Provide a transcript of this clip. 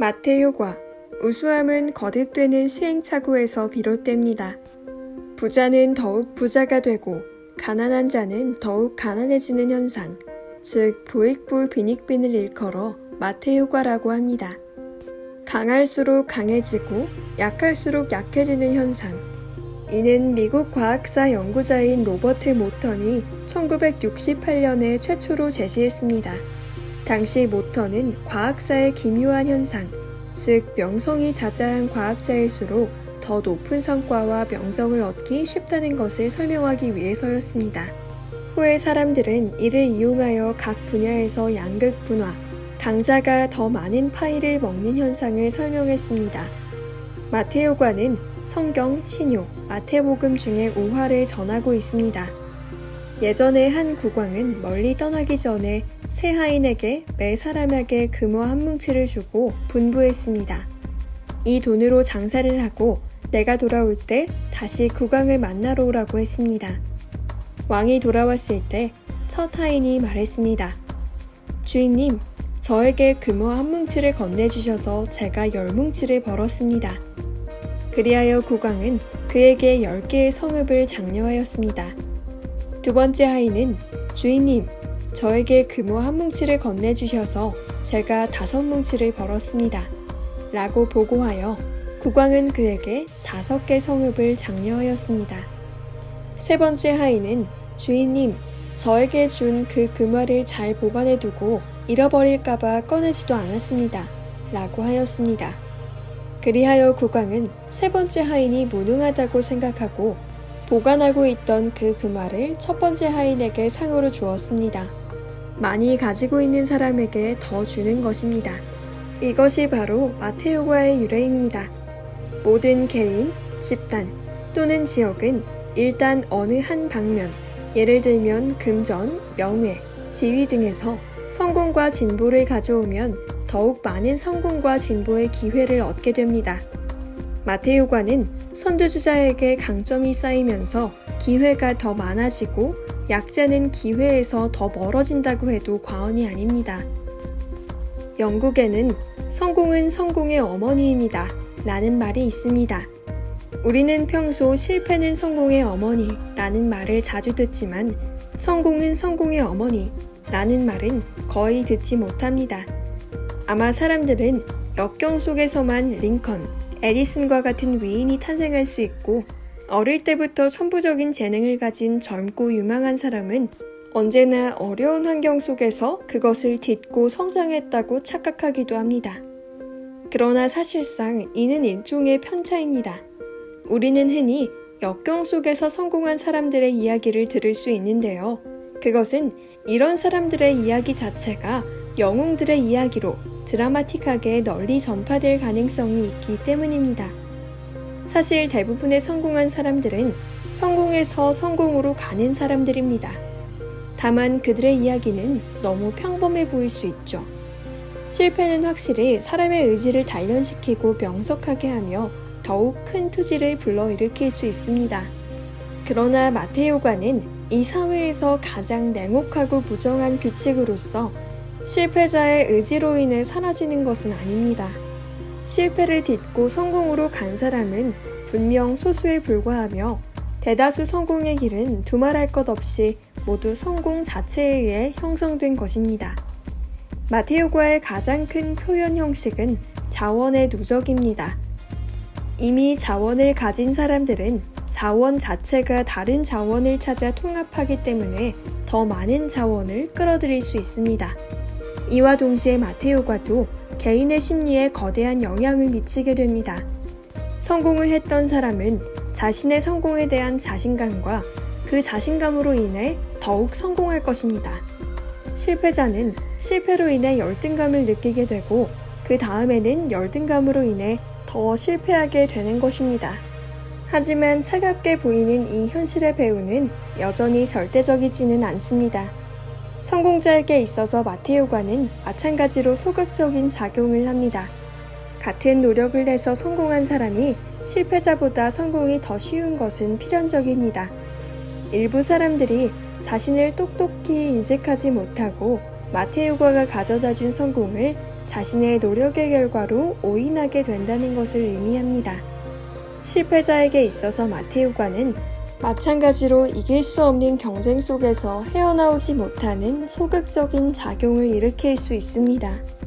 마태효과, 우수함은 거듭되는 시행착오에서 비롯됩니다. 부자는 더욱 부자가 되고 가난한 자는 더욱 가난해지는 현상, 즉 부익부 빈익빈을 일컬어 마태효과라고 합니다. 강할수록 강해지고 약할수록 약해지는 현상. 이는 미국 과학사 연구자인 로버트 모턴이 1968년에 최초로 제시했습니다. 당시 모턴은 과학사의 기묘한 현상, 즉 명성이 자자한 과학자일수록 더 높은 성과와 명성을 얻기 쉽다는 것을 설명하기 위해서였습니다. 후에 사람들은 이를 이용하여 각 분야에서 양극 분화, 강자가 더 많은 파이를 먹는 현상을 설명했습니다. 마태효과는 성경, 신요, 마태복음 중에 오화를 전하고 있습니다. 예전에 한 국왕은 멀리 떠나기 전에 세 하인에게 매 사람에게 금화 한 뭉치를 주고 분부했습니다. 이 돈으로 장사를 하고 내가 돌아올 때 다시 국왕을 만나러 오라고 했습니다. 왕이 돌아왔을 때 첫 하인이 말했습니다. 주인님, 저에게 금화 한 뭉치를 건네주셔서 제가 10뭉치를 벌었습니다. 그리하여 국왕은 그에게 10개의 성읍을 장려하였습니다. 두 번째 하인은 주인님, 저에게 금화 한 뭉치를 건네주셔서 제가 5뭉치를 벌었습니다. 라고 보고하여 국왕은 그에게 5개 성읍을 장려하였습니다. 세 번째 하인은 주인님, 저에게 준 그 금화를 잘 보관해두고 잃어버릴까봐 꺼내지도 않았습니다. 라고 하였습니다. 그리하여 국왕은 세 번째 하인이 무능하다고 생각하고 보관하고 있던 그 금화를 첫 번째 하인에게 상으로 주었습니다. 많이 가지고 있는 사람에게 더 주는 것입니다. 이것이 바로 마태효과의 유래입니다. 모든 개인, 집단 또는 지역은 일단 어느 한 방면, 예를 들면 금전, 명예, 지위 등에서 성공과 진보를 가져오면 더욱 많은 성공과 진보의 기회를 얻게 됩니다. 마태효과는 선두주자에게 강점이 쌓이면서 기회가 더 많아지고 약자는 기회에서 더 멀어진다고 해도 과언이 아닙니다. 영국에는 성공은 성공의 어머니입니다. 라는 말이 있습니다. 우리는 평소 실패는 성공의 어머니 라는 말을 자주 듣지만 성공은 성공의 어머니 라는 말은 거의 듣지 못합니다. 아마 사람들은 역경 속에서만 링컨, 에디슨과 같은 위인이 탄생할 수 있고 어릴 때부터 천부적인 재능을 가진 젊고 유망한 사람은 언제나 어려운 환경 속에서 그것을 딛고 성장했다고 착각하기도 합니다. 그러나 사실상 이는 일종의 편차입니다. 우리는 흔히 역경 속에서 성공한 사람들의 이야기를 들을 수 있는데요. 그것은 이런 사람들의 이야기 자체가 영웅들의 이야기로 드라마틱하게 널리 전파될 가능성이 있기 때문입니다. 사실 대부분의 성공한 사람들은 성공에서 성공으로 가는 사람들입니다. 다만 그들의 이야기는 너무 평범해 보일 수 있죠. 실패는 확실히 사람의 의지를 단련시키고 명석하게 하며 더욱 큰 투지를 불러일으킬 수 있습니다. 그러나 마태효과는 이 사회에서 가장 냉혹하고 무정한 규칙으로서 실패자의 의지로 인해 사라지는 것은 아닙니다. 실패를 딛고 성공으로 간 사람은 분명 소수에 불과하며 대다수 성공의 길은 두말할 것 없이 모두 성공 자체에 의해 형성된 것입니다. 마태효과의 가장 큰 표현 형식은 자원의 누적입니다. 이미 자원을 가진 사람들은 자원 자체가 다른 자원을 찾아 통합하기 때문에 더 많은 자원을 끌어들일 수 있습니다. 이와 동시에 마태효과도 개인의 심리에 거대한 영향을 미치게 됩니다. 성공을 했던 사람은 자신의 성공에 대한 자신감과 그 자신감으로 인해 더욱 성공할 것입니다. 실패자는 실패로 인해 열등감을 느끼게 되고 그 다음에는 열등감으로 인해 더 실패하게 되는 것입니다. 하지만 차갑게 보이는 이 현실의 배우는 여전히 절대적이지는 않습니다. 성공자에게 있어서 마태효과는 마찬가지로 소극적인 작용을 합니다. 같은 노력을 해서 성공한 사람이 실패자보다 성공이 더 쉬운 것은 필연적입니다. 일부 사람들이 자신을 똑똑히 인식하지 못하고 마테우가가 가져다준 성공을 자신의 노력의 결과로 오인하게 된다는 것을 의미합니다. 실패자에게 있어서 마테우가는 마찬가지로 이길 수 없는 경쟁 속에서 헤어나오지 못하는 소극적인 작용을 일으킬 수 있습니다.